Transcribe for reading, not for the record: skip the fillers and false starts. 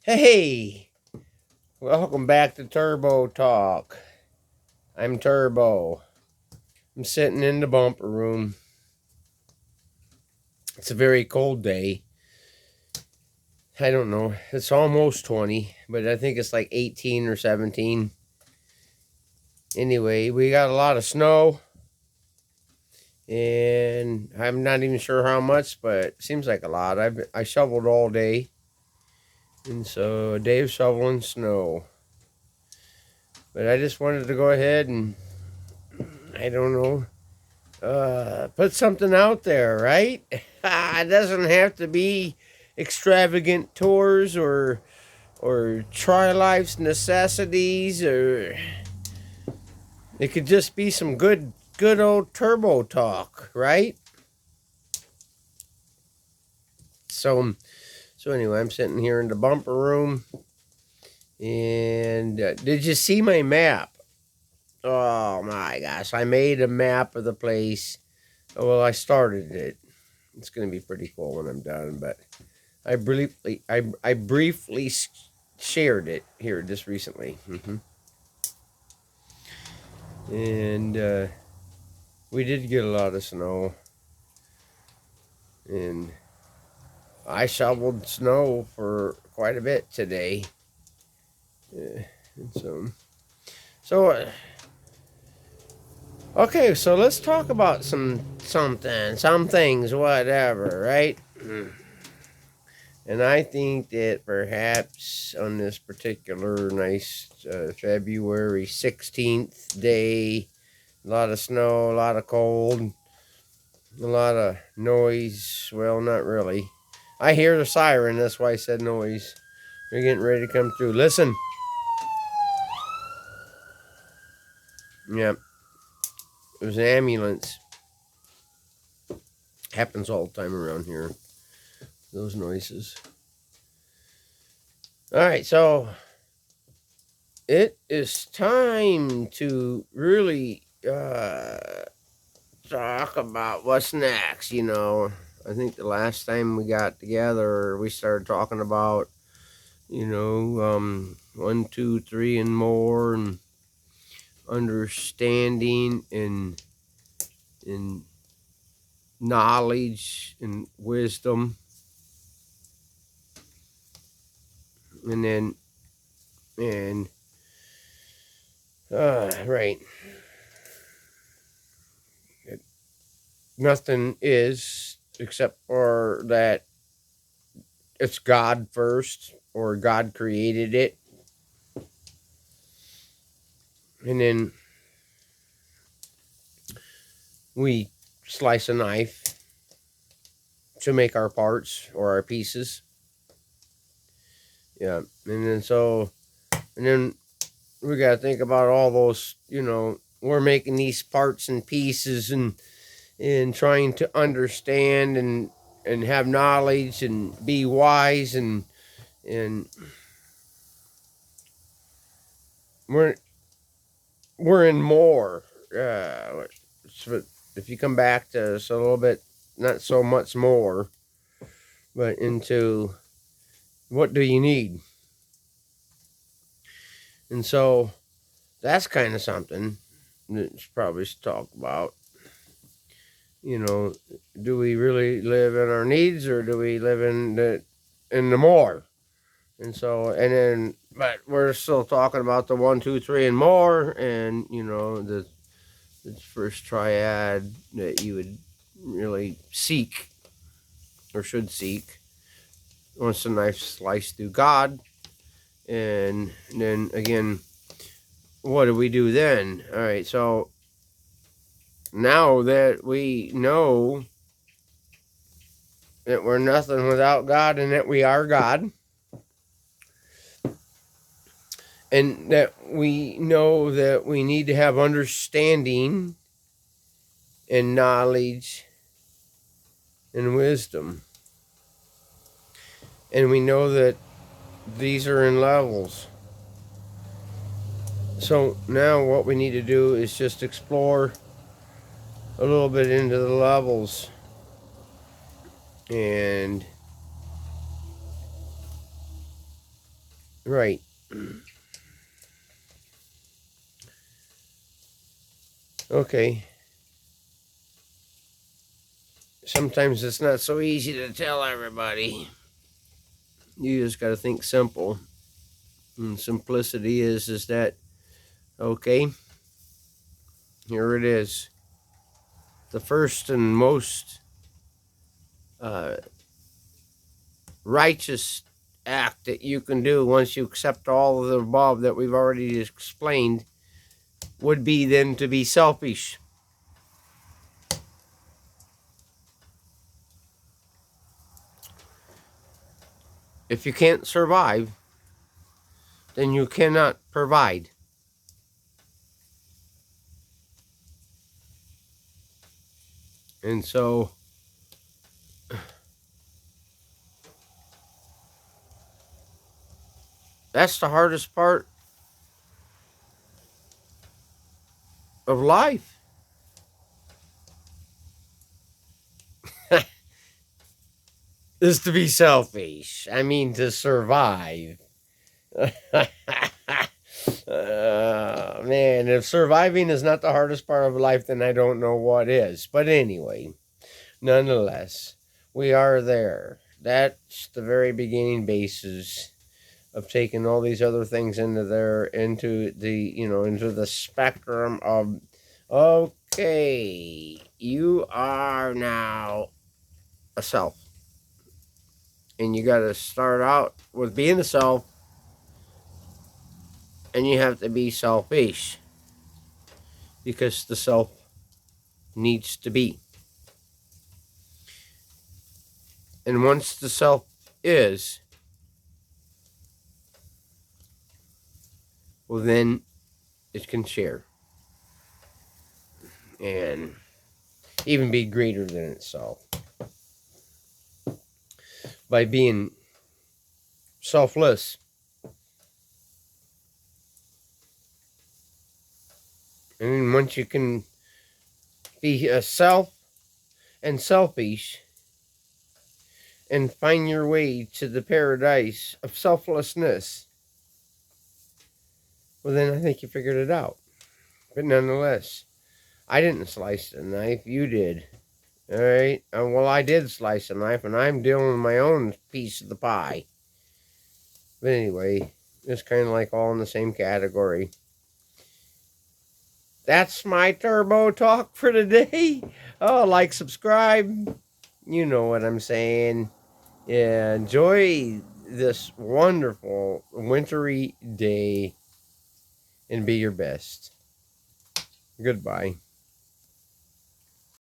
Hey, welcome back to Turbo Talk. I'm Turbo. I'm sitting in the bumper room. It's a very cold day. I don't know. It's almost 20, but I think it's like 18 or 17. Anyway, we got a lot of snow, and I'm not even sure how much, but it seems like a lot. I shoveled all day, and so a day of shoveling snow. But I just wanted to go ahead and I don't know, put something out there, right? It doesn't have to be extravagant tours or try life's necessities, or it could just be some good old turbo talk, right? So so anyway, I'm sitting here in the bumper room, and did you see my map? Oh my gosh, I made a map of the place. Well, I started it. It's going to be pretty cool when I'm done, but I briefly shared it here just recently. And we did get a lot of snow, and I shoveled snow for quite a bit today. And so okay, so let's talk about some things, whatever, right? And I think that perhaps on this particular nice February 16th day, a lot of snow, a lot of cold, a lot of noise. Well, not really. I hear the siren, that's why I said noise. They're getting ready to come through. Listen. Yep. It was an ambulance. Happens all the time around here. Those noises. Alright, so it is time to really talk about what's next. I think the last time we got together, we started talking about, 1, 2, 3, and more, and understanding and knowledge and wisdom, and then and right. Nothing is except for that it's God first, or God created it. And then we slice a knife to make our parts or our pieces. Yeah. And then we got to think about all those, we're making these parts and pieces, and trying to understand and have knowledge and be wise, and we're we're in more. So if you come back to us a little bit, not so much more, but into what do you need, and so that's kind of something that probably should talk about. Do we really live in our needs, or do we live in the more? But we're still talking about the 1, 2, 3, and more, and the first triad that you would really seek, or should seek, once the knife sliced through God. And then again, what do we do then? All right, so now that we know that we're nothing without God, and that we are God, and that we know that we need to have understanding and knowledge and wisdom, and we know that these are in levels. So now what we need to do is just explore a little bit into the levels, and Right. Okay. Sometimes it's not so easy to tell everybody. You just got to think simple. And simplicity is that, okay, here it is. The first and most righteous act that you can do once you accept all of the above that we've already explained would be then to be selfish. If you can't survive, then you cannot provide. And so that's the hardest part of life. Is to be selfish. I mean, to survive. Man, if surviving is not the hardest part of life, then I don't know what is. But anyway, nonetheless, we are there. That's the very beginning basis of taking all these other things into the spectrum of, okay, you are now a self. And you got to start out with being a self, and you have to be selfish because the self needs to be. And once the self is, well, then it can share and even be greater than itself by being selfless. And then once you can be a self and selfish and find your way to the paradise of selflessness, well, then I think you figured it out. But nonetheless, I didn't slice the knife, you did. All right. Well, I did slice a knife, and I'm dealing with my own piece of the pie. But anyway, it's kind of like all in the same category. That's my turbo talk for today. Oh, like, subscribe. You know what I'm saying. Yeah, enjoy this wonderful wintry day and be your best. Goodbye.